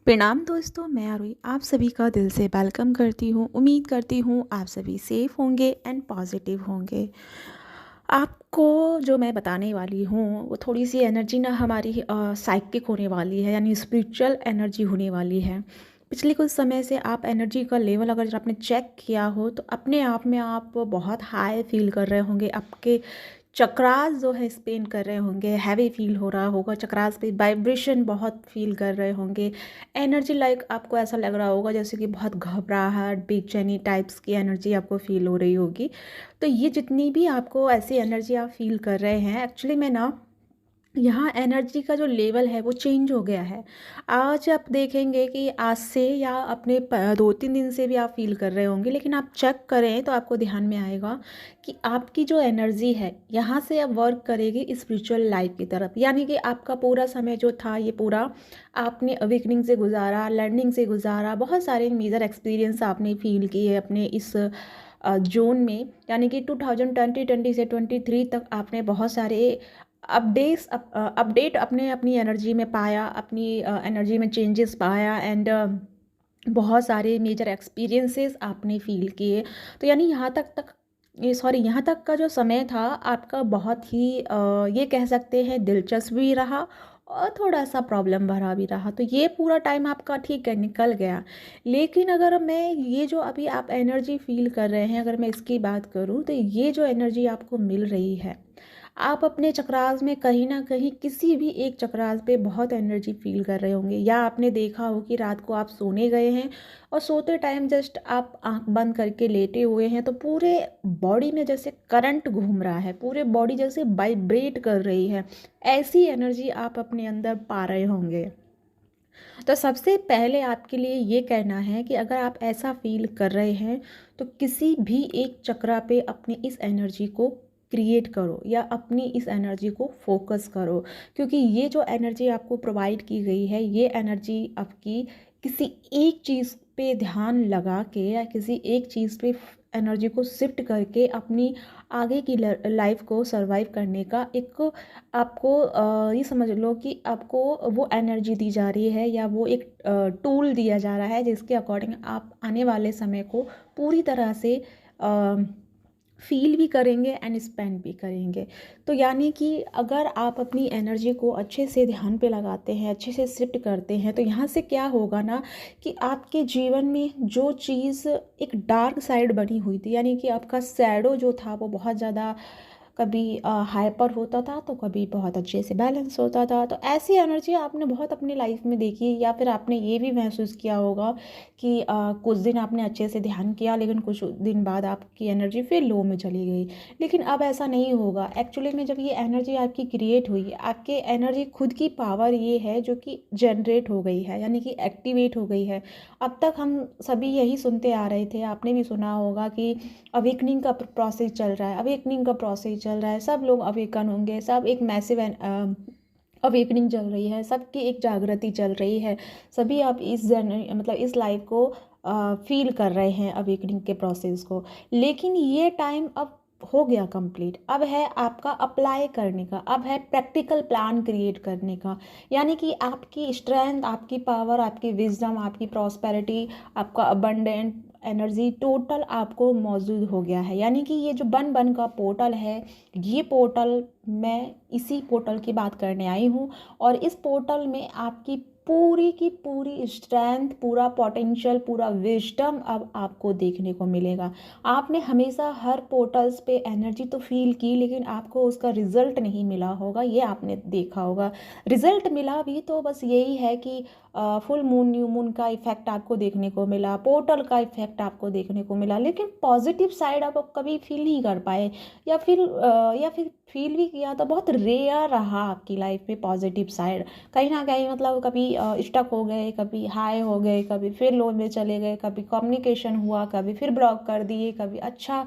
प्रणाम दोस्तों, मैं आरुई आप सभी का दिल से वेलकम करती हूँ। उम्मीद करती हूँ आप सभी सेफ होंगे एंड पॉजिटिव होंगे। आपको जो मैं बताने वाली हूँ वो थोड़ी सी एनर्जी ना हमारी साइकिक होने वाली है, यानी स्पिरिचुअल एनर्जी होने वाली है। पिछले कुछ समय से आप एनर्जी का लेवल अगर आपने चेक किया हो तो अपने आप में आप बहुत हाई फील कर रहे होंगे। आपके चक्रास जो है स्पेन कर रहे होंगे, हैवी फील हो रहा होगा, चक्रास पे वाइब्रेशन बहुत फील कर रहे होंगे। एनर्जी लाइक आपको ऐसा लग रहा होगा जैसे कि बहुत घबराहट, बेचैनी टाइप्स की एनर्जी आपको फील हो रही होगी। तो ये जितनी भी आपको ऐसी एनर्जी आप फील कर रहे हैं, एक्चुअली में ना यहाँ एनर्जी का जो लेवल है वो चेंज हो गया है। आज आप देखेंगे कि आज से या अपने 2-3 दिन से भी आप फील कर रहे होंगे, लेकिन आप चेक करें तो आपको ध्यान में आएगा कि आपकी जो एनर्जी है यहाँ से अब वर्क करेगी स्पिरिचुअल लाइफ की तरफ। यानी कि आपका पूरा समय जो था ये पूरा आपने अवेकनिंग से गुजारा, लर्निंग से गुजारा, बहुत सारे मेजर एक्सपीरियंस आपने फील किए अपने इस जोन में। यानी कि 2020 से 23 तक आपने बहुत सारे अपडेट अपने अपनी एनर्जी में पाया, अपनी एनर्जी में चेंजेस पाया एंड बहुत सारे मेजर एक्सपीरियंसेस आपने फील किए। तो यानी यहाँ तक का जो समय था आपका बहुत ही ये कह सकते हैं दिलचस्प भी रहा और थोड़ा सा प्रॉब्लम भरा भी रहा। तो ये पूरा टाइम आपका ठीक है, निकल गया। लेकिन अगर मैं ये जो अभी आप एनर्जी फील कर रहे हैं, अगर मैं इसकी बात करूँ तो ये जो एनर्जी आपको मिल रही है, आप अपने चक्रास में कहीं ना कहीं किसी भी एक चक्रास पे बहुत एनर्जी फील कर रहे होंगे। या आपने देखा हो कि रात को आप सोने गए हैं और सोते टाइम जस्ट आप आंख बंद करके लेटे हुए हैं तो पूरे बॉडी में जैसे करंट घूम रहा है, पूरे बॉडी जैसे वाइब्रेट कर रही है। ऐसी एनर्जी आप अपने अंदर पा रहे होंगे। तो सबसे पहले आपके लिए ये कहना है कि अगर आप ऐसा फील कर रहे हैं तो किसी भी एक चक्रा पे अपनी इस एनर्जी को क्रिएट करो या अपनी इस एनर्जी को फोकस करो। क्योंकि ये जो एनर्जी आपको प्रोवाइड की गई है, ये एनर्जी आपकी किसी एक चीज़ पे ध्यान लगा के या किसी एक चीज़ पे एनर्जी को शिफ्ट करके अपनी आगे की लाइफ को सरवाइव करने का एक आपको ये समझ लो कि आपको वो एनर्जी दी जा रही है या वो एक टूल दिया जा रहा है जिसके अकॉर्डिंग आप आने वाले समय को पूरी तरह से फील भी करेंगे एंड स्पेंड भी करेंगे। तो यानी कि अगर आप अपनी एनर्जी को अच्छे से ध्यान पे लगाते हैं, अच्छे से शिफ्ट करते हैं, तो यहाँ से क्या होगा ना कि आपके जीवन में जो चीज़ एक डार्क साइड बनी हुई थी, यानी कि आपका शैडो जो था वो बहुत ज़्यादा कभी हाइपर होता था तो कभी बहुत अच्छे से बैलेंस होता था। तो ऐसी एनर्जी आपने बहुत अपनी लाइफ में देखी, या फिर आपने ये भी महसूस किया होगा कि कुछ दिन आपने अच्छे से ध्यान किया लेकिन कुछ दिन बाद आपकी एनर्जी फिर लो में चली गई। लेकिन अब ऐसा नहीं होगा। एक्चुअली में जब ये एनर्जी आपकी क्रिएट हुई, आपके एनर्जी खुद की पावर ये है जो कि जनरेट हो गई है, यानी कि एक्टिवेट हो गई है। अब तक हम सभी यही सुनते आ रहे थे, आपने भी सुना होगा कि अवेकनिंग का प्रोसेस चल रहा है, अवेकनिंग का प्रोसेस चल रहा है, सब लोग अवेकन होंगे, सब एक मैसिव अवेकनिंग चल रही है, सबकी एक जागृति चल रही है। सभी आप इस मतलब इस लाइफ को फील कर रहे हैं, अवेकनिंग के प्रोसेस को। लेकिन ये टाइम अब हो गया कंप्लीट। अब है आपका अप्लाई करने का, अब है प्रैक्टिकल प्लान क्रिएट करने का। यानी कि आपकी स्ट्रेंथ, आपकी पावर, आपकी विजडम, आपकी प्रॉस्पेरिटी, आपका अबंडेंट एनर्जी टोटल आपको मौजूद हो गया है। यानी कि ये जो बन का पोर्टल है, ये पोर्टल मैं इसी पोर्टल की बात करने आई हूँ। और इस पोर्टल में आपकी पूरी की पूरी स्ट्रेंथ, पूरा पोटेंशियल, पूरा विजडम अब आपको देखने को मिलेगा। आपने हमेशा हर पोर्टल्स पे एनर्जी तो फील की, लेकिन आपको उसका रिजल्ट नहीं मिला होगा, ये आपने देखा होगा। रिजल्ट मिला भी तो बस यही है कि फुल मून, न्यू मून का इफेक्ट आपको देखने को मिला, पोर्टल का इफेक्ट आपको देखने को मिला, लेकिन पॉजिटिव साइड आप कभी फील नहीं कर पाए। या फिर फील भी किया तो बहुत रेयर रहा आपकी लाइफ में पॉजिटिव साइड। कहीं ना कहीं मतलब कभी स्टक हो गए, कभी हाई हो गए, कभी फिर लो में चले गए, कभी कम्युनिकेशन हुआ, कभी फिर ब्लॉक कर दिए, कभी अच्छा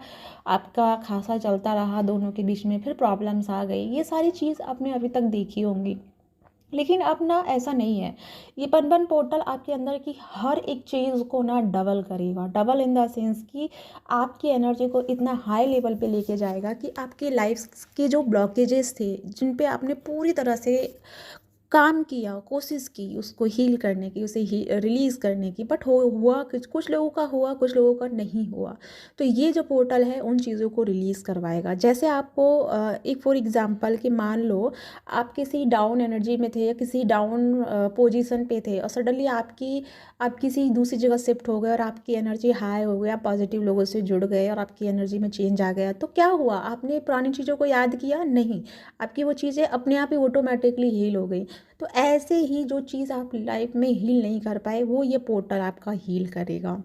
आपका खासा चलता रहा, दोनों के बीच में फिर प्रॉब्लम्स आ गई। ये सारी चीज़ आपने अभी तक देखी होंगी। लेकिन अब ना ऐसा नहीं है। ये पनपन पोर्टल आपके अंदर की हर एक चीज़ को ना डबल करेगा। डबल इन द सेंस कि आपकी एनर्जी को इतना हाई लेवल पे लेके जाएगा कि आपकी लाइफ के जो ब्लॉकेजेस थे, जिन पे आपने पूरी तरह से काम किया, कोशिश की उसको हील करने की, उसे रिलीज़ करने की, बट हो हुआ कुछ कुछ लोगों का हुआ, कुछ लोगों का नहीं हुआ। तो ये जो पोर्टल है उन चीज़ों को रिलीज़ करवाएगा। जैसे आपको एक फॉर एग्ज़ाम्पल कि मान लो आप किसी डाउन एनर्जी में थे या किसी डाउन पोजीशन पे थे और सडनली आप किसी दूसरी जगह शिफ्ट हो गए और आपकी एनर्जी हाई हो गया, पॉजिटिव लोगों से जुड़ गए और आपकी एनर्जी में चेंज आ गया। तो क्या हुआ? आपने पुरानी चीज़ों को याद किया? नहीं। आपकी वो चीज़ें अपने आप ही ऑटोमेटिकली हील हो गई। तो ऐसे ही जो चीज़ आप लाइफ में हील नहीं कर पाए वो ये पोर्टल आपका हील करेगा।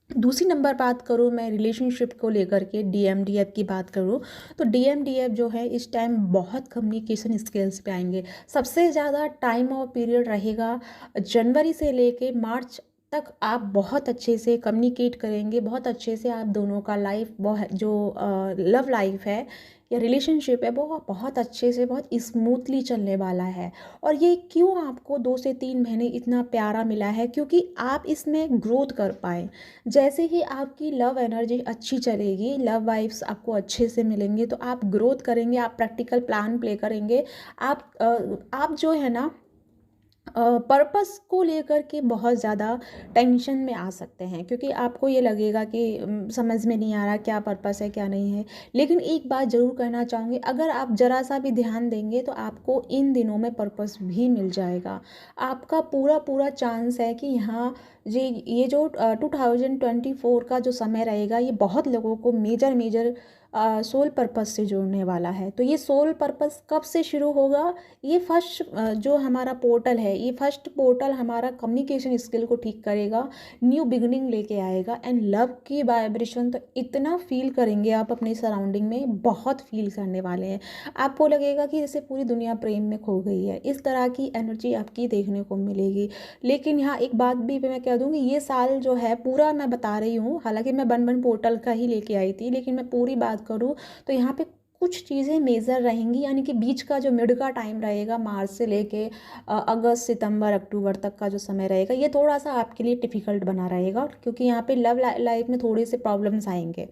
दूसरी नंबर बात करूँ मैं रिलेशनशिप को लेकर के, डीएमडीएफ की बात करूँ, तो डीएमडीएफ जो है इस टाइम बहुत कम्युनिकेशन स्किल्स पे आएंगे। सबसे ज़्यादा टाइम और पीरियड रहेगा जनवरी से लेके मार्च तक। आप बहुत अच्छे से कम्युनिकेट करेंगे, बहुत अच्छे से आप दोनों का लाइफ जो लव लाइफ है या रिलेशनशिप है वो बहुत अच्छे से बहुत स्मूथली चलने वाला है। और ये क्यों आपको 2 से 3 महीने इतना प्यारा मिला है? क्योंकि आप इसमें ग्रोथ कर पाए। जैसे ही आपकी लव एनर्जी अच्छी चलेगी, लव वाइब्स आपको अच्छे से मिलेंगे, तो आप ग्रोथ करेंगे, आप प्रैक्टिकल प्लान प्ले करेंगे। आप जो है ना पर्पस को लेकर के बहुत ज़्यादा टेंशन में आ सकते हैं, क्योंकि आपको ये लगेगा कि समझ में नहीं आ रहा क्या पर्पस है क्या नहीं है। लेकिन एक बात ज़रूर कहना चाहूँगी, अगर आप ज़रा सा भी ध्यान देंगे तो आपको इन दिनों में पर्पस भी मिल जाएगा। आपका पूरा पूरा चांस है कि यहाँ ये जो 2024 का जो समय रहेगा ये बहुत लोगों को मेजर मेजर सोल पर्पस से जोड़ने वाला है। तो ये सोल पर्पस कब से शुरू होगा? ये फर्स्ट जो हमारा पोर्टल है, ये फर्स्ट पोर्टल हमारा कम्युनिकेशन स्किल को ठीक करेगा, न्यू बिगनिंग लेके आएगा। एंड लव की वाइब्रेशन तो इतना फील करेंगे आप अपने सराउंडिंग में, बहुत फील करने वाले हैं। आपको लगेगा कि जैसे पूरी दुनिया प्रेम में खो गई है, इस तरह की एनर्जी आपकी देखने को मिलेगी। लेकिन यहाँ एक बात भी मैं कह दूँगी, ये साल जो है पूरा मैं बता रही हूँ, हालांकि मैं बन बन पोर्टल का ही लेके आई थी, लेकिन मैं पूरी बात करूँ तो यहाँ पे कुछ चीज़ें मेजर रहेंगी। यानी कि बीच का जो मिड का टाइम रहेगा, मार्च से लेके अगस्त सितंबर अक्टूबर तक का जो समय रहेगा, ये थोड़ा सा आपके लिए डिफ़िकल्ट बना रहेगा, क्योंकि यहाँ पे लव लाइफ में थोड़े से प्रॉब्लम्स आएंगे।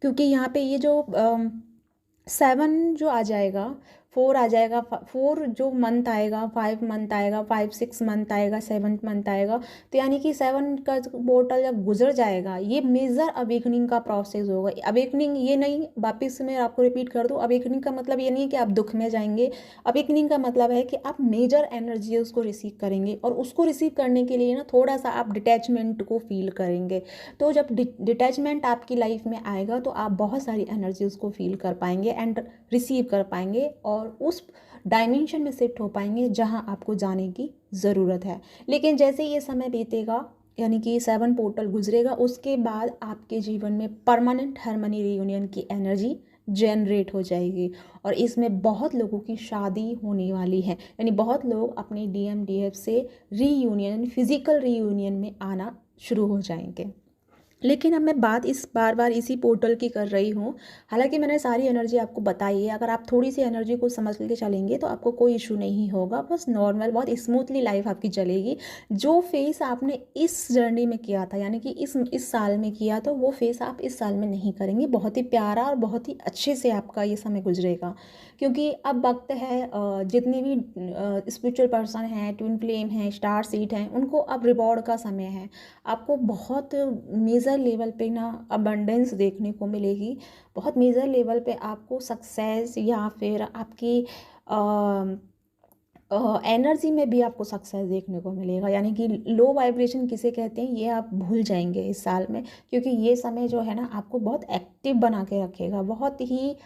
क्योंकि यहाँ पे ये जो 7 जो आ जाएगा, 4 आ जाएगा, 4 जो मंथ आएगा, 5 मंथ आएगा, 5 6 मंथ आएगा, 7 मंथ आएगा। तो यानी कि 7 का पोर्टल जब गुजर जाएगा, ये मेजर अवेकनिंग का प्रोसेस होगा। अवेकनिंग ये नहीं, वापस मैं आपको रिपीट कर दूँ, अवेकनिंग का मतलब ये नहीं है कि आप दुख में जाएंगे। अवेकनिंग का मतलब है कि आप मेजर एनर्जी उसको रिसीव करेंगे, और उसको रिसीव करने के लिए ना थोड़ा सा आप डिटैचमेंट को फील करेंगे। तो जब डिटैचमेंट आपकी लाइफ में आएगा तो आप बहुत सारी एनर्जी उसको फील कर पाएंगे एंड रिसीव कर पाएंगे, और उस डायमेंशन में शिफ्ट हो पाएंगे जहां आपको जाने की ज़रूरत है। लेकिन जैसे ये समय बीतेगा, यानी कि 7 पोर्टल गुजरेगा, उसके बाद आपके जीवन में परमानेंट हार्मनी रीयूनियन की एनर्जी जनरेट हो जाएगी। और इसमें बहुत लोगों की शादी होने वाली है, यानी बहुत लोग अपने डीएमडीएफ से रीयूनियन, फिजिकल रीयूनियन में आना शुरू हो जाएंगे। लेकिन अब मैं बात इस बार बार इसी पोर्टल की कर रही हूँ। हालांकि मैंने सारी एनर्जी आपको बताई है, अगर आप थोड़ी सी एनर्जी को समझ के चलेंगे तो आपको कोई इशू नहीं होगा, बस नॉर्मल बहुत स्मूथली लाइफ आपकी चलेगी। जो फेस आपने इस जर्नी में किया था, यानी कि इस साल में किया, तो वो फेस आप इस साल में नहीं करेंगे। बहुत ही प्यारा और बहुत ही अच्छे से आपका ये समय गुजरेगा, क्योंकि अब वक्त है जितने भी स्पिरिचुअल पर्सन हैं, ट्विन फ्लेम हैं, स्टार सीड हैं, उनको अब रिवॉर्ड का समय है। आपको बहुत मेजर लेवल पे ना अबंडेंस देखने को मिलेगी, बहुत मेजर लेवल पे आपको सक्सेस, या फिर आपकी एनर्जी में भी आपको सक्सेस देखने को मिलेगा। यानी कि लो वाइब्रेशन किसे कहते हैं ये आप भूल जाएंगे इस साल में, क्योंकि ये समय जो है ना आपको बहुत एक्टिव बना के रखेगा, बहुत ही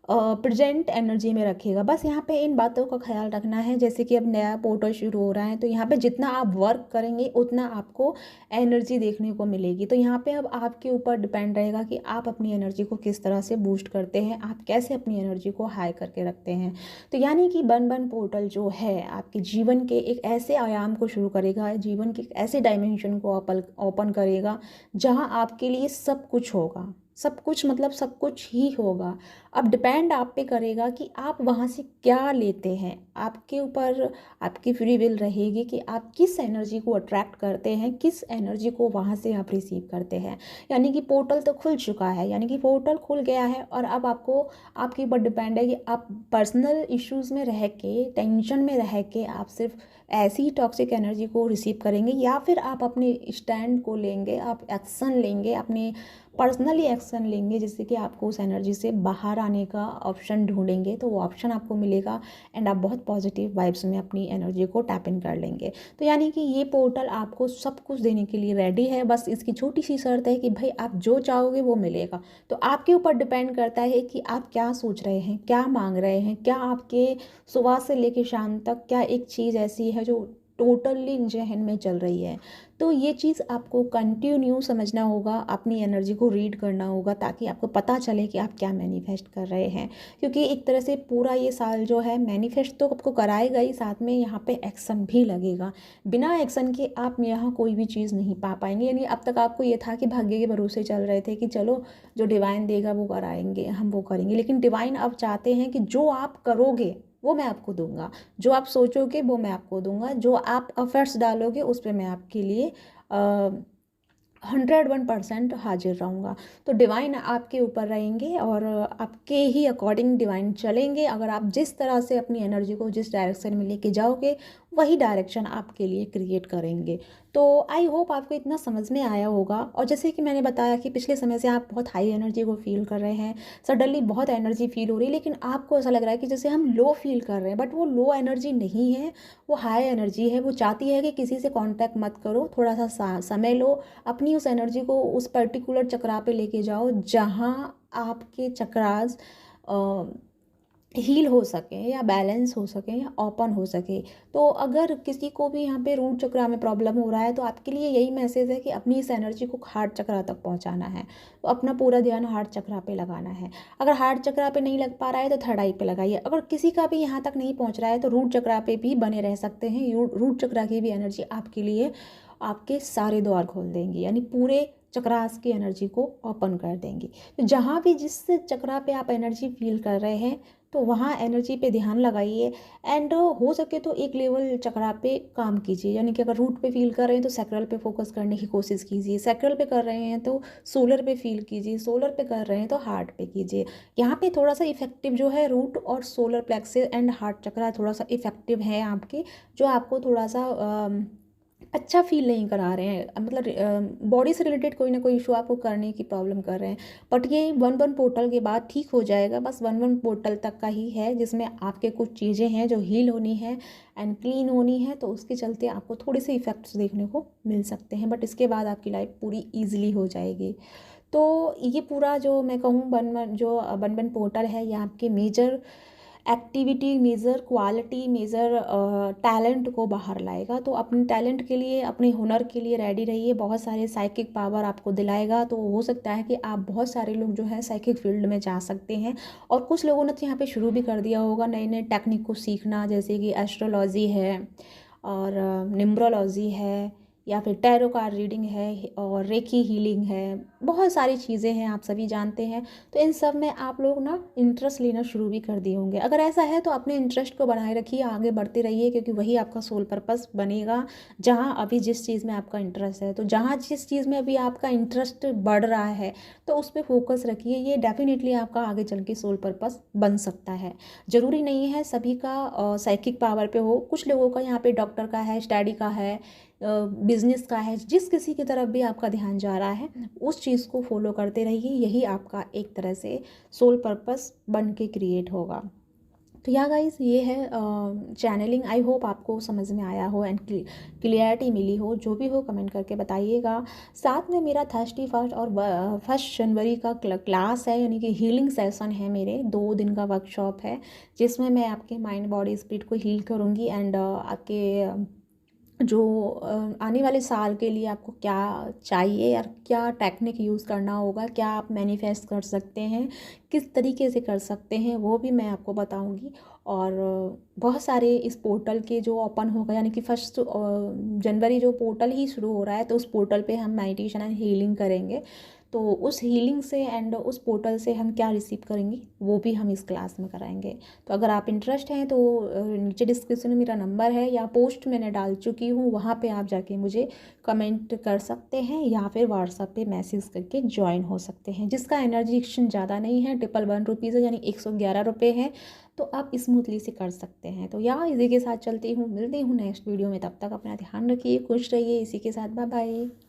प्रेजेंट एनर्जी में रखेगा। बस यहाँ पे इन बातों का ख्याल रखना है, जैसे कि अब नया पोर्टल शुरू हो रहा है, तो यहाँ पे जितना आप वर्क करेंगे उतना आपको एनर्जी देखने को मिलेगी। तो यहाँ पे अब आपके ऊपर डिपेंड रहेगा कि आप अपनी एनर्जी को किस तरह से बूस्ट करते हैं, आप कैसे अपनी एनर्जी को हाई करके रखते हैं। तो यानी कि बन बन पोर्टल जो है आपके जीवन के एक ऐसे आयाम को शुरू करेगा, जीवन के एक ऐसे डायमेंशन को ओपन करेगा जहाँ आपके लिए सब कुछ होगा, सब कुछ मतलब सब कुछ ही होगा। अब डिपेंड आप पे करेगा कि आप वहाँ से क्या लेते हैं। आपके ऊपर आपकी फ्री विल रहेगी कि आप किस एनर्जी को अट्रैक्ट करते हैं, किस एनर्जी को वहाँ से आप रिसीव करते हैं। यानी कि पोर्टल तो खुल चुका है, यानी कि पोर्टल खुल गया है, और अब आपको आपके ऊपर डिपेंड है कि आप पर्सनल इश्यूज़ में रह के, टेंशन में रह के आप सिर्फ ऐसी ही टॉक्सिक एनर्जी को रिसीव करेंगे, या फिर आप अपने स्टैंड को लेंगे, आप एक्शन लेंगे, अपने पर्सनली एक्शन लेंगे, जिससे कि आपको उस एनर्जी से बाहर आने का ऑप्शन ढूंढेंगे, तो वो ऑप्शन आपको मिलेगा एंड आप बहुत पॉजिटिव वाइब्स में अपनी एनर्जी को टैप इन कर लेंगे। तो यानी कि ये पोर्टल आपको सब कुछ देने के लिए रेडी है, बस इसकी छोटी सी शर्त है कि भाई आप जो चाहोगे वो मिलेगा। तो आपके ऊपर डिपेंड करता है कि आप क्या सोच रहे हैं, क्या मांग रहे हैं, क्या आपके सुबह से लेकर शाम तक क्या एक चीज़ ऐसी है जो टोटली जहन में चल रही है। तो ये चीज़ आपको कंटिन्यू समझना होगा, अपनी एनर्जी को रीड करना होगा, ताकि आपको पता चले कि आप क्या मैनिफेस्ट कर रहे हैं। क्योंकि एक तरह से पूरा ये साल जो है मैनिफेस्ट तो आपको कराएगा ही, साथ में यहाँ पे एक्शन भी लगेगा। बिना एक्शन के आप यहाँ कोई भी चीज़ नहीं पा पाएंगे। यानी अब तक आपको ये था कि भाग्य के भरोसे चल रहे थे कि चलो जो डिवाइन देगा वो कराएंगे, हम वो करेंगे, लेकिन डिवाइन अब चाहते हैं कि जो आप करोगे वो मैं आपको दूंगा, जो आप सोचोगे वो मैं आपको दूंगा, जो आप एफर्ट्स डालोगे उस पर मैं आपके लिए 101% हाजिर रहूँगा। तो डिवाइन आपके ऊपर रहेंगे और आपके ही अकॉर्डिंग डिवाइन चलेंगे। अगर आप जिस तरह से अपनी एनर्जी को जिस डायरेक्शन में लेके जाओगे, वही डायरेक्शन आपके लिए क्रिएट करेंगे। तो आई होप आपको इतना समझ में आया होगा। और जैसे कि मैंने बताया कि पिछले समय से आप बहुत हाई एनर्जी को फील कर रहे हैं, सडनली बहुत एनर्जी फील हो रही है, लेकिन आपको ऐसा लग रहा है कि जैसे हम लो फील कर रहे हैं, बट वो लो एनर्जी नहीं है, वो हाई एनर्जी है। वो चाहती है कि किसी से कांटेक्ट मत करो, थोड़ा सा समय लो, अपनी उस एनर्जी को उस पर्टिकुलर चक्रा पे लेके जाओ जहाँ आपके चक्रास हील हो सके, या बैलेंस हो सके, या ओपन हो सके। तो अगर किसी को भी यहाँ पे रूट चक्रा में प्रॉब्लम हो रहा है, तो आपके लिए यही मैसेज है कि अपनी इस एनर्जी को हार्ट चक्रा तक पहुँचाना है। तो अपना पूरा ध्यान हार्ट चक्रा पे लगाना है। अगर हार्ट चक्रा पे नहीं लग पा रहा है तो थर्ड आई पे लगाइए। अगर किसी का भी यहाँ तक नहीं पहुँच रहा है तो रूट चक्रा पे भी बने रह सकते हैं। रूट चक्रा की भी एनर्जी आपके लिए आपके सारे द्वार खोल देंगी, यानी पूरे चक्रास की एनर्जी को ओपन कर देंगी। तो जहाँ भी जिस चक्रा पे आप एनर्जी फील कर रहे हैं, तो वहाँ एनर्जी पे ध्यान लगाइए। एंड हो सके तो एक लेवल चक्रा पे काम कीजिए, यानी कि अगर रूट पे फील कर रहे हैं तो सैक्रल पे फोकस करने की कोशिश कीजिए, सैक्रल पे कर रहे हैं तो सोलर पे फील कीजिए, सोलर पे कर रहे हैं तो हार्ट पे कीजिए। यहाँ पे थोड़ा सा इफेक्टिव जो है रूट और सोलर प्लेक्सस एंड हार्ट चक्रा थोड़ा सा इफेक्टिव है आपके, जो आपको थोड़ा सा अच्छा फील नहीं करा रहे हैं, मतलब बॉडी से रिलेटेड कोई ना कोई इशू आपको करने की प्रॉब्लम कर रहे हैं। बट ये 1-1 पोर्टल के बाद ठीक हो जाएगा। बस 1-1 पोर्टल तक का ही है, जिसमें आपके कुछ चीज़ें हैं जो हील होनी है एंड क्लीन होनी है, तो उसके चलते आपको थोड़े से इफ़ेक्ट्स देखने को मिल सकते हैं। बट इसके बाद आपकी लाइफ पूरी ईजिली हो जाएगी। तो ये पूरा जो मैं कहूँ 1-1 पोर्टल है, ये आपके major activity, major quality, major talent को बाहर लाएगा। तो अपने टैलेंट के लिए, अपने हुनर के लिए रेडी रहिए। बहुत सारे साइकिक पावर आपको दिलाएगा। तो हो सकता है कि आप बहुत सारे लोग जो है साइकिक फील्ड में जा सकते हैं। और कुछ लोगों ने तो यहाँ पे शुरू भी कर दिया होगा नए नए टेक्निक को सीखना, जैसे कि एस्ट्रोलॉजी है और न्यूमरोलॉजी है, या फिर टैरो कार्ड रीडिंग है, और रेकी हीलिंग है। बहुत सारी चीज़ें हैं, आप सभी जानते हैं। तो इन सब में आप लोग ना इंटरेस्ट लेना शुरू भी कर दिए होंगे। अगर ऐसा है तो अपने इंटरेस्ट को बनाए रखिए, आगे बढ़ते रहिए, क्योंकि वही आपका सोल पर्पस बनेगा। जहाँ अभी जिस चीज़ में आपका इंटरेस्ट है, तो जहाँ जिस चीज़ में अभी आपका इंटरेस्ट बढ़ रहा है, तो उस पर फोकस रखिए। ये डेफिनेटली आपका आगे चल के सोल पर्पस बन सकता है। ज़रूरी नहीं है सभी का साइकिक पावर पे हो। कुछ लोगों का यहाँ पे डॉक्टर का है, स्टडी का है, बिजनेस का है। जिस किसी की तरफ भी आपका ध्यान जा रहा है, उस चीज़ को फॉलो करते रहिए। यही आपका एक तरह से सोल पर्पस बन के क्रिएट होगा। तो या गाइस, ये है चैनलिंग। आई होप आपको समझ में आया हो एंड क्लियरिटी मिली हो। जो भी हो कमेंट करके बताइएगा। साथ में मेरा 31 और 1 जनवरी का क्लास है, यानी कि हीलिंग सेशन है। मेरे 2 दिन का वर्कशॉप है, जिसमें मैं आपके माइंड बॉडी स्पिरिट को हील करूँगी। एंड आपके जो आने वाले साल के लिए आपको क्या चाहिए, और क्या टेक्निक यूज़ करना होगा, क्या आप मैनिफेस्ट कर सकते हैं, किस तरीके से कर सकते हैं, वो भी मैं आपको बताऊंगी। और बहुत सारे इस पोर्टल के जो ओपन होगा, यानी कि 1 जनवरी जो पोर्टल ही शुरू हो रहा है, तो उस पोर्टल पे हम मेडिटेशन एंड हीलिंग करेंगे। तो उस हीलिंग से एंड उस पोर्टल से हम क्या रिसीव करेंगे वो भी हम इस क्लास में कराएंगे। तो अगर आप इंटरेस्ट हैं तो नीचे डिस्क्रिप्शन में मेरा नंबर है या पोस्ट मैंने डाल चुकी हूँ, वहाँ पे आप जाके मुझे कमेंट कर सकते हैं या फिर व्हाट्सएप पे मैसेज करके ज्वाइन हो सकते हैं। जिसका एनर्जी एक्सचेंज ज़्यादा नहीं है, 111 रुपीज़ है, यानी 111 रुपये है, तो आप स्मूथली से कर सकते हैं। तो यहाँ इसी के साथ चलती हूँ, मिलती हूँ नेक्स्ट वीडियो में, तब तक अपना ध्यान रखिए, खुश रहिए। इसी के साथ बाय बाय।